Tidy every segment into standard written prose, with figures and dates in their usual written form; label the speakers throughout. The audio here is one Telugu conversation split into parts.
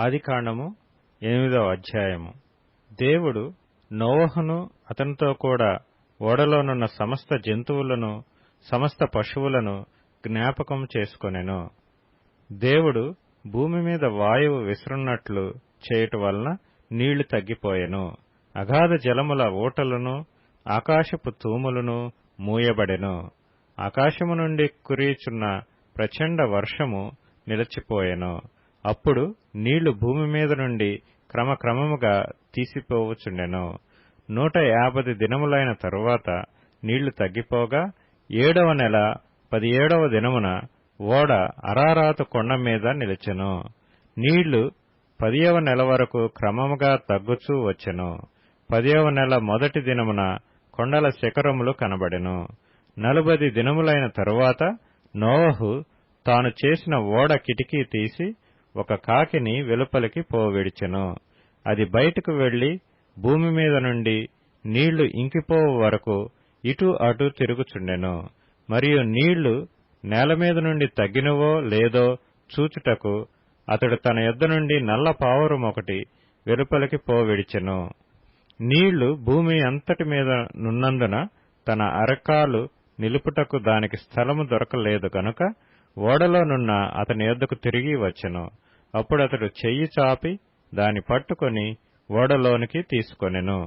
Speaker 1: ఆదికాండము 8వ అధ్యాయము. దేవుడు నోవహును అతనితో కూడా ఓడలోనున్న సమస్త జంతువులను సమస్త పశువులను జ్ఞాపకం చేసుకొనెను. దేవుడు భూమి మీద వాయువు విసురున్నట్లు చేయుట వలన నీళ్లు తగ్గిపోయెను. అగాధ జలముల ఊటలను ఆకాశపు తూములను మూయబడెను. ఆకాశము నుండి కురియుచున్న ప్రచండ వర్షము నిలిచిపోయెను. అప్పుడు నీళ్లు భూమి మీద నుండి క్రమక్రమముగా తీసిపోవుచుండెను. 150 దినములైన తరువాత నీళ్లు తగ్గిపోగా 7వ నెల 17వ దినమున ఓడ అరారాతు కొండ మీద నిలిచెను. నీళ్లు 10వ నెల వరకు క్రమముగా తగ్గుచూ వచ్చెను. 10వ నెల మొదటి దినమున కొండల శిఖరములు కనబడెను. 40 దినములైన తరువాత నోవహు తాను చేసిన ఓడ కిటికీ తీసి ఒక కాకిని వెలుపలికి పోవిడిచెను. అది బయటకు వెళ్లి భూమి మీద నుండి నీళ్లు ఇంకిపోవు వరకు ఇటు అటు తిరుగుచుండెను. మరియు నీళ్లు నేల మీద నుండి తగ్గినవో లేదో చూచుటకు అతడు తన యొద్ద నుండి నల్ల పావురమొకటి వెలుపలికి పోవిడిచెను. నీళ్లు భూమి అంతటి మీద నున్నందున తన అరకాలు నిలుపుటకు దానికి స్థలము దొరకలేదు గనుక ఓడలోనున్న అతని యొద్దకు తిరిగి వచ్చెను. అప్పుడు అతడు చెయ్యి చాపి దాని పట్టుకొని ఓడలోనికి తీసుకొనెను.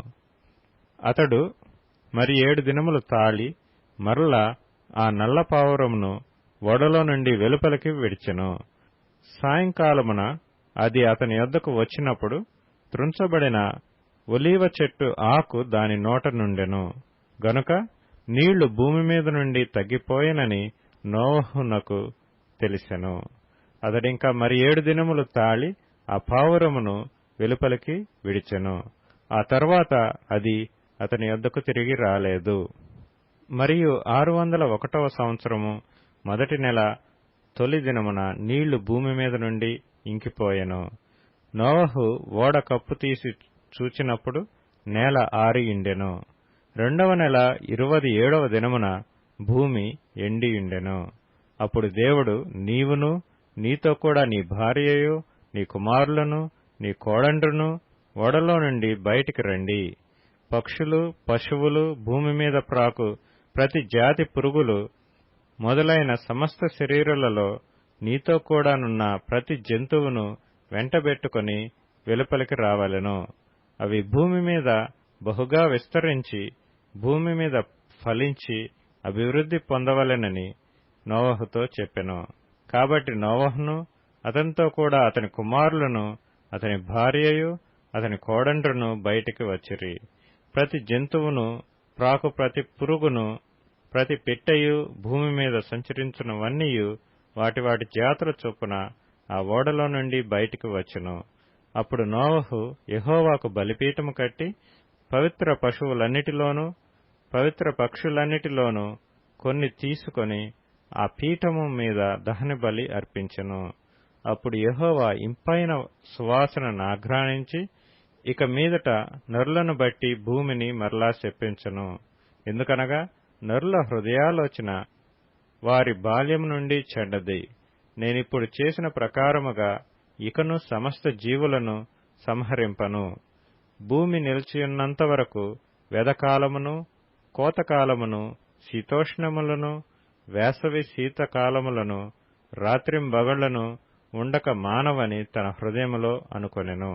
Speaker 1: అతడు మరి 7 దినములు తాళి మరలా ఆ నల్ల పావురమును ఓడలో నుండి వెలుపలికి విడిచెను. సాయంకాలమున అది అతని యొద్దకు వచ్చినప్పుడు త్రుంచబడిన ఒలీవ చెట్టు ఆకు దాని నోట నుండెను. గనుక నీళ్లు భూమి మీద నుండి తగ్గిపోయెనని నోవహునకు తెలిసెను. అతడింకా మరి 7 దినములు తాళి ఆ పావురమును వెలుపలికి విడిచెను. ఆ తర్వాత అది అతని యొద్దకు తిరిగి రాలేదు. మరియు 601వ సంవత్సరము మొదటి నెల తొలి దినమున నీళ్లు భూమి మీద నుండి ఇంకిపోయెను. నోవహు ఓడ కప్పు తీసి చూచినప్పుడు నేల ఆరియుండెను. 2వ నెల 27వ దినమున భూమి ఎండియుండెను. అప్పుడు దేవుడు, నీవును నీతో కూడా నీ భార్యయు నీ కుమారులను నీ కోడండ్రును ఓడలో నుండి బయటికి రండి. పక్షులు పశువులు భూమి మీద ప్రాకు ప్రతి జాతి పురుగులు మొదలైన సమస్త శరీరులలో నీతో కూడానున్న ప్రతి జంతువును వెంటబెట్టుకుని వెలుపలికి రావలెను. అవి భూమి మీద బహుగా విస్తరించి భూమి మీద ఫలించి అభివృద్ధి పొందవలెనని నోవహుతో చెప్పెను. కాబట్టి నోవహును అతనితో కూడా అతని కుమారులను అతని భార్యయు అతని కోడండ్రును బయటికి వచ్చిరి. ప్రతి జంతువును ప్రాకు ప్రతి పురుగును ప్రతి పిట్టయు భూమి మీద సంచరించున్నవన్నీయు వాటి వాటి జాతుల చొప్పున ఆ ఓడలో నుండి బయటికి వచ్చెను. అప్పుడు నోవహు యెహోవాకు బలిపీఠము కట్టి పవిత్ర పశువులన్నిటిలోనూ పవిత్ర పక్షులన్నిటిలోనూ కొన్ని తీసుకొని ఆ పీఠము మీద దహన బలి అర్పించెను. అప్పుడు యెహోవా ఇంపైన సువాసనను ఆఘ్రానించి ఇక మీదట నరులను బట్టి భూమిని మరలా శపించెను. ఎందుకనగా నరుల హృదయాలోచన వారి బాల్యము నుండి చెడ్డది. నేనిప్పుడు చేసిన ప్రకారముగా ఇకను సమస్త జీవులను సంహరింపను. భూమి నిలిచియున్నంత వరకు వెదకాలమును కోతకాలమును శీతోష్ణములను వేసవి శీతకాలములను రాత్రింబగళ్లను ఉండక మానవని తన హృదయములో అనుకొనెను.